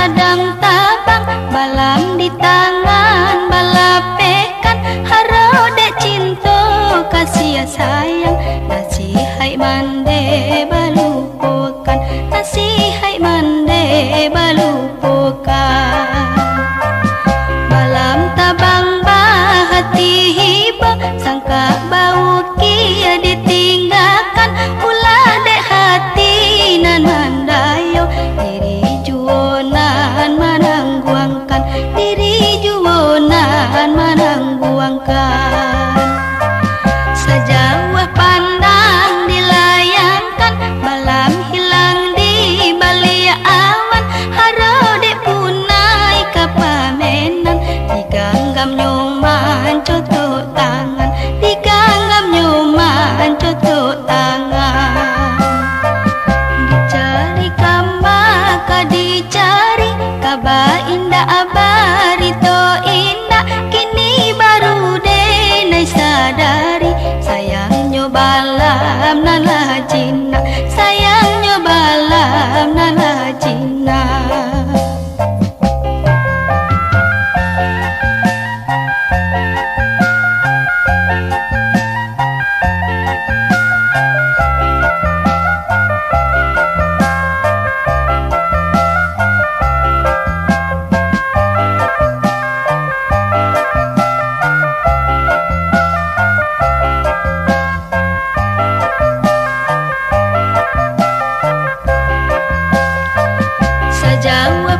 sadang tabang, balam di tangan balapekan, harode cinta kasih sayang, nasihai mande balupakan, nasihai mande balupakan. Balam tabang bahati hiba, sangka bau kia ditinggalkan, ulah dek hati nan mandayo, diri juonan manangguangkan, diri juonan manangguangkan. Sejauh pandang dilayangkan, balam hilang di balik awan, harode punai kapamenan, diganggam nyoman cotok tangan, diganggam nyoman cotok tangan. Dicari maka dicari, kaba indah abari to indah, kini baru denai sadari, sayangnya balam nalah jina, sayangnya balam nalah jina. Sejauh